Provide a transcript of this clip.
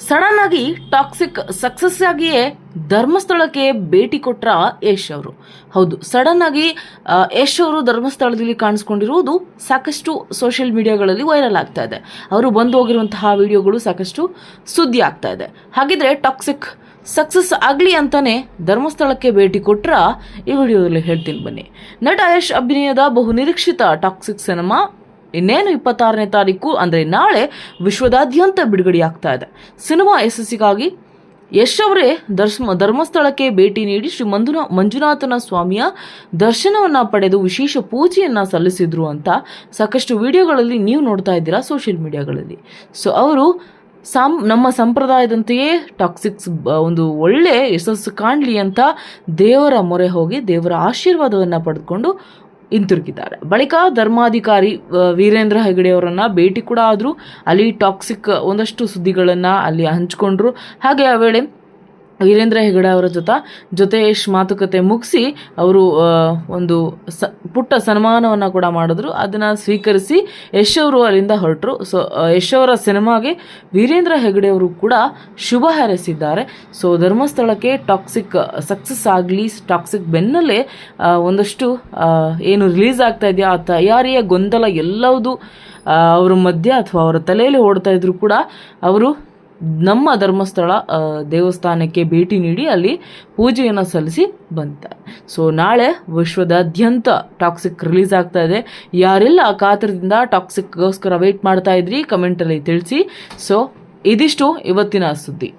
Sudden ಆಗಿ toxic success ಆಗಿಯೇ ಧರ್ಮಸ್ಥಳಕ್ಕೆ ಭೇಟಿ ಕೊಟ್ರ ಯಶ್ ಅವರು. ಹೌದು, ಸಡನ್ ಆಗಿ ಯಶ್ ಅವರು ಧರ್ಮಸ್ಥಳದಲ್ಲಿ ಕಾಣಿಸ್ಕೊಂಡಿರುವುದು ಸಾಕಷ್ಟು ಸೋಷಿಯಲ್ ಮೀಡಿಯಾಗಳಲ್ಲಿ ವೈರಲ್ ಆಗ್ತಾ ಇದೆ. ಅವರು ಬಂದು ಹೋಗಿರುವಂತಹ ವಿಡಿಯೋಗಳು ಸಾಕಷ್ಟು ಸುದ್ದಿ ಆಗ್ತಾ ಇದೆ. ಹಾಗಿದ್ರೆ ಟಾಕ್ಸಿಕ್ ಸಕ್ಸಸ್ ಆಗಲಿ ಅಂತಾನೆ ಧರ್ಮಸ್ಥಳಕ್ಕೆ ಭೇಟಿ ಕೊಟ್ರ ಈ ವಿಡಿಯೋದಲ್ಲಿ ಹೇಳ್ತೀನಿ ಬನ್ನಿ. ನಟ ಯಶ್ ಅಭಿನಯದ ಬಹುನಿರೀಕ್ಷಿತ ಟಾಕ್ಸಿಕ್ ಸಿನಿಮಾ ಇನ್ನೇನು 26ನೇ ತಾರೀಕು ಅಂದರೆ ನಾಳೆ ವಿಶ್ವದಾದ್ಯಂತ ಬಿಡುಗಡೆಯಾಗ್ತಾ ಇದೆ. ಸಿನಿಮಾ ಯಶಸ್ಸಿಗಾಗಿ ಯಶ್ ಅವರೇ ಧರ್ಮಸ್ಥಳಕ್ಕೆ ಭೇಟಿ ನೀಡಿ ಶ್ರೀ ಮಂಜುನಾಥನ ಸ್ವಾಮಿಯ ದರ್ಶನವನ್ನು ಪಡೆದು ವಿಶೇಷ ಪೂಜೆಯನ್ನು ಸಲ್ಲಿಸಿದ್ರು ಅಂತ ಸಾಕಷ್ಟು ವಿಡಿಯೋಗಳಲ್ಲಿ ನೀವು ನೋಡ್ತಾ ಇದ್ದೀರಾ ಸೋಷಿಯಲ್ ಮೀಡಿಯಾಗಳಲ್ಲಿ. ಸೊ ಅವರು ನಮ್ಮ ಸಂಪ್ರದಾಯದಂತೆಯೇ ಟಾಕ್ಸಿಕ್ಸ್ ಒಂದು ಒಳ್ಳೆ ಯಶಸ್ಸು ಕಾಣಲಿ ಅಂತ ದೇವರ ಮೊರೆ ಹೋಗಿ ದೇವರ ಆಶೀರ್ವಾದವನ್ನು ಪಡೆದುಕೊಂಡು ಹಿಂತಿರುಗಿದ್ದಾರೆ. ಬಳಿಕ ಧರ್ಮಾಧಿಕಾರಿ ವೀರೇಂದ್ರ ಹೆಗಡೆ ಅವರನ್ನ ಭೇಟಿ ಕೂಡ ಆದರು. ಅಲ್ಲಿ ಟಾಕ್ಸಿಕ್ ಒಂದಷ್ಟು ಸುದ್ದಿಗಳನ್ನು ಅಲ್ಲಿ ಹಂಚಿಕೊಂಡ್ರು. ಹಾಗೆ ಆ ವೇಳೆ ವೀರೇಂದ್ರ ಹೆಗಡೆ ಅವರ ಜೊತೆ ಯಶ್ ಮಾತುಕತೆ ಮುಗಿಸಿ ಅವರು ಒಂದು ಪುಟ್ಟ ಸನ್ಮಾನವನ್ನು ಕೂಡ ಮಾಡಿದ್ರು. ಅದನ್ನು ಸ್ವೀಕರಿಸಿ ಯಶ್ ಅವರು ಅಲ್ಲಿಂದ ಹೊರಟರು. ಸೊ ಯಶ್ ಅವರ ಸಿನಿಮಾಗೆ ವೀರೇಂದ್ರ ಹೆಗಡೆ ಅವರು ಕೂಡ ಶುಭ ಹಾರೈಸಿದ್ದಾರೆ. ಸೊ ಧರ್ಮಸ್ಥಳಕ್ಕೆ ಟಾಕ್ಸಿಕ್ ಸಕ್ಸಸ್ ಆಗಲಿ, ಟಾಕ್ಸಿಕ್ ಬೆನ್ನಲ್ಲೇ ಒಂದಷ್ಟು ಏನು ರಿಲೀಸ್ ಆಗ್ತಾ ಇದೆಯಾ ಆ ತಯಾರಿಯ ಗೊಂದಲ ಎಲ್ಲವುದು ಅವರ ಮಧ್ಯೆ ಅಥವಾ ಅವರ ತಲೆಯಲ್ಲಿ ಓಡ್ತಾ ಇದ್ರು ಕೂಡ ಅವರು ನಮ್ಮ ಧರ್ಮಸ್ಥಳ ದೇವಸ್ಥಾನಕ್ಕೆ ಭೇಟಿ ನೀಡಿ ಅಲ್ಲಿ ಪೂಜೆಯನ್ನು ಸಲ್ಲಿಸಿ ಬಂತಾರೆ. ಸೊ ನಾಳೆ ವಿಶ್ವದಾದ್ಯಂತ ಟಾಕ್ಸಿಕ್ ರಿಲೀಸ್ ಆಗ್ತಾ ಇದೆ. ಯಾರೆಲ್ಲ ಕಾತರದಿಂದ ಟಾಕ್ಸಿಕ್ಗೋಸ್ಕರ ವೆಯ್ಟ್ ಮಾಡ್ತಾ ಇದ್ರಿ ಕಮೆಂಟಲ್ಲಿ ತಿಳಿಸಿ. ಸೊ ಇದಿಷ್ಟು ಇವತ್ತಿನ ಸುದ್ದಿ.